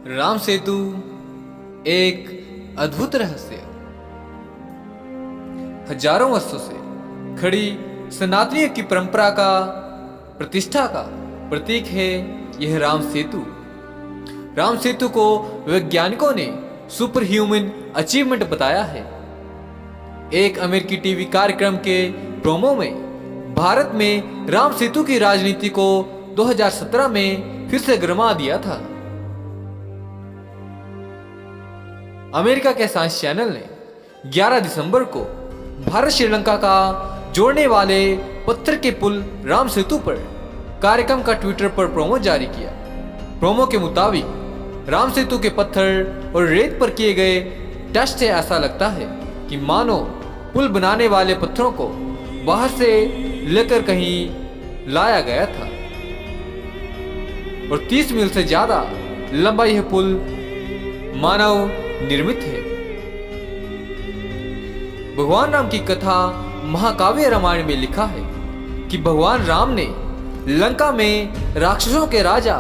राम सेतु एक अद्भुत रहस्य। हजारों वर्षों से खड़ी सनातनियों की परंपरा का प्रतिष्ठा का प्रतीक है यह राम सेतु। राम सेतु को वैज्ञानिकों ने सुपर ह्यूमन अचीवमेंट बताया है। एक अमेरिकी टीवी कार्यक्रम के प्रोमो में भारत में राम सेतु की राजनीति को 2017 में फिर से गरमा दिया था। अमेरिका के साइंस चैनल ने 11 दिसंबर को भारत श्रीलंका का जोड़ने वाले पत्थर के पुल राम सेतु पर कार्यक्रम का ट्विटर पर प्रोमो जारी किया। प्रोमो के मुताबिक राम सेतु के पत्थर और रेत पर किए गए टेस्ट से ऐसा लगता है कि मानो पुल बनाने वाले पत्थरों को बाहर से लेकर कहीं लाया गया था और 30 मील से ज्यादा लंबा यह पुल मानव निर्मित है। भगवान राम की कथा महाकाव्य रामायण में लिखा है कि भगवान राम ने लंका में राक्षसों के राजा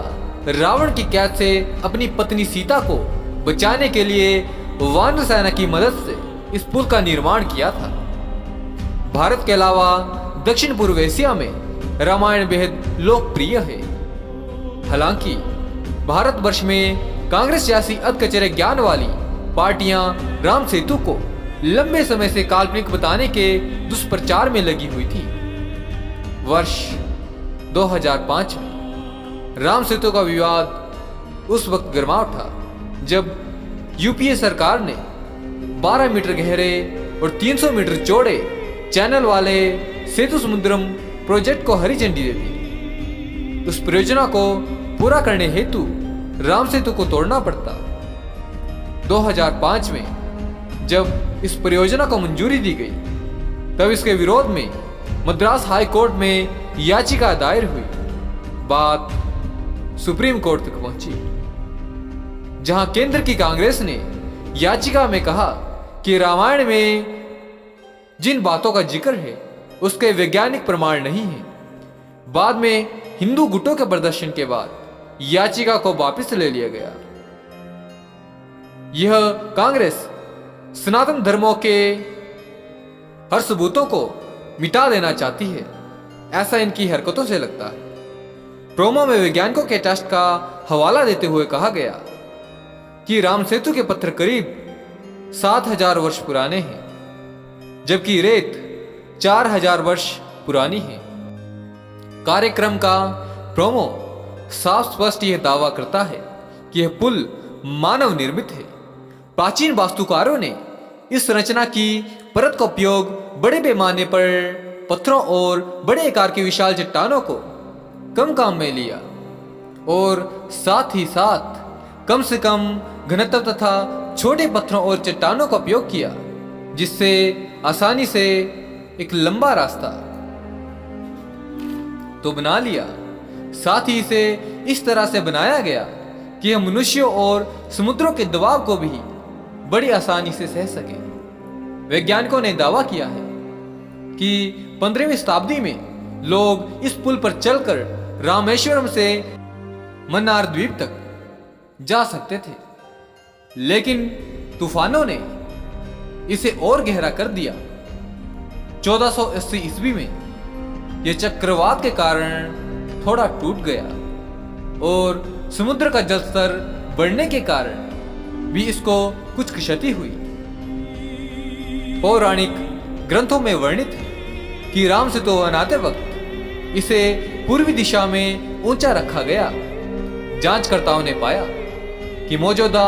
रावण की कैद से अपनी पत्नी सीता को बचाने के लिए वानर सेना की मदद से इस पुल का निर्माण किया था। भारत के अलावा दक्षिण पूर्व एशिया में रामायण बेहद लोकप्रिय है। हालांकि भारतवर्ष में कांग्रेस जैसी अधकचरे ज्ञान वाली पार्टियां राम सेतु को लंबे समय से काल्पनिक बताने के दुष्प्रचार में लगी हुई थी। वर्ष 2005 में राम सेतु का विवाद उस वक्त गर्मा उठा जब यूपीए सरकार ने 12 मीटर गहरे और 300 मीटर चौड़े चैनल वाले सेतु समुद्रम प्रोजेक्ट को हरी झंडी दे दी। उस परियोजना को पूरा करने हेतु राम सेतु को तोड़ना पड़ता। 2005 में जब इस परियोजना को मंजूरी दी गई तब इसके विरोध में मद्रास हाई कोर्ट में याचिका दायर हुई। बात सुप्रीम कोर्ट तक पहुंची, जहां केंद्र की कांग्रेस ने याचिका में कहा कि रामायण में जिन बातों का जिक्र है उसके वैज्ञानिक प्रमाण नहीं है। बाद में हिंदू गुटों के प्रदर्शन के बाद याचिका को वापस ले लिया गया। यह कांग्रेस सनातन धर्मों के हर सबूतों को मिटा देना चाहती है, ऐसा इनकी हरकतों से लगता है। प्रोमो में वैज्ञानिकों के टेस्ट का हवाला देते हुए कहा गया कि राम सेतु के पत्थर करीब 7000 वर्ष पुराने हैं, जबकि रेत 4000 वर्ष पुरानी है। कार्यक्रम का प्रोमो साफ स्पष्ट यह दावा करता है कि यह पुल मानव निर्मित है। प्राचीन वास्तुकारों ने इस रचना की परत का उपयोग बड़े पैमाने पर पत्थरों और बड़े आकार की विशाल चट्टानों को कम काम में लिया और साथ ही साथ कम से कम घनत्व तथा छोटे पत्थरों और चट्टानों का उपयोग किया, जिससे आसानी से एक लंबा रास्ता तो बना लिया। साथ ही इसे इस तरह से बनाया गया कि यह मनुष्यों और समुद्रों के दबाव को भी बड़ी आसानी से सह सके। वैज्ञानिकों ने दावा किया है कि 15वीं शताब्दी में लोग इस पुल पर चलकर रामेश्वरम से मन्नार द्वीप तक जा सकते थे, लेकिन तूफानों ने इसे और गहरा कर दिया। 1480 ईस्वी में यह चक्रवात के कारण थोड़ा टूट गया और समुद्र का जलस्तर बढ़ने के कारण भी इसको कुछ क्षति हुई। पौराणिक ग्रंथों में वर्णित है कि राम सेतु बनाते वक्त इसे पूर्वी दिशा में ऊंचा रखा गया। जांचकर्ताओं ने पाया कि मौजूदा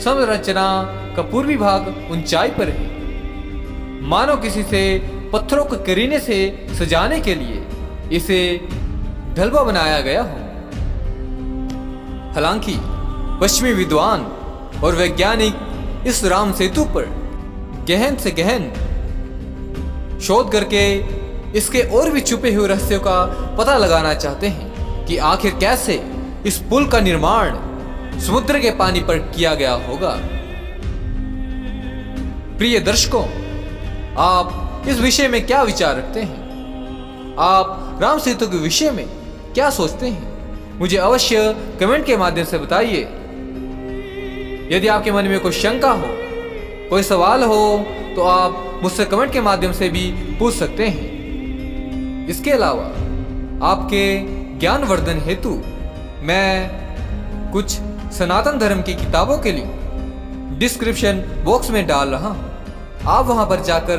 संरचना का पूर्वी भाग ऊंचाई पर है, मानो किसी से पत्थरों को करीने से सजाने के लिए इसे ढलबा बनाया गया हो। हालांकि पश्चिमी विद्वान और वैज्ञानिक इस राम सेतु पर गहन से गहन शोध करके इसके और भी छुपे हुए रहस्यों का पता लगाना चाहते हैं कि आखिर कैसे इस पुल का निर्माण समुद्र के पानी पर किया गया होगा। प्रिय दर्शकों, आप इस विषय में क्या विचार रखते हैं? आप राम सेतु के विषय में क्या सोचते हैं? मुझे अवश्य कमेंट के माध्यम से बताइए। यदि आपके मन में कोई शंका हो, कोई सवाल हो, तो आप मुझसे कमेंट के माध्यम से भी पूछ सकते हैं। इसके अलावा आपके ज्ञानवर्धन हेतु मैं कुछ सनातन धर्म की किताबों के लिंक डिस्क्रिप्शन बॉक्स में डाल रहा हूं। आप वहां पर जाकर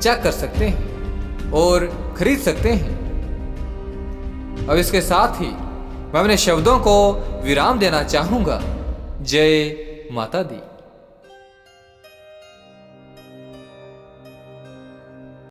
चेक कर सकते हैं और खरीद सकते हैं। अब इसके साथ ही मैं अपने शब्दों को विराम देना चाहूंगा। जय माता दी।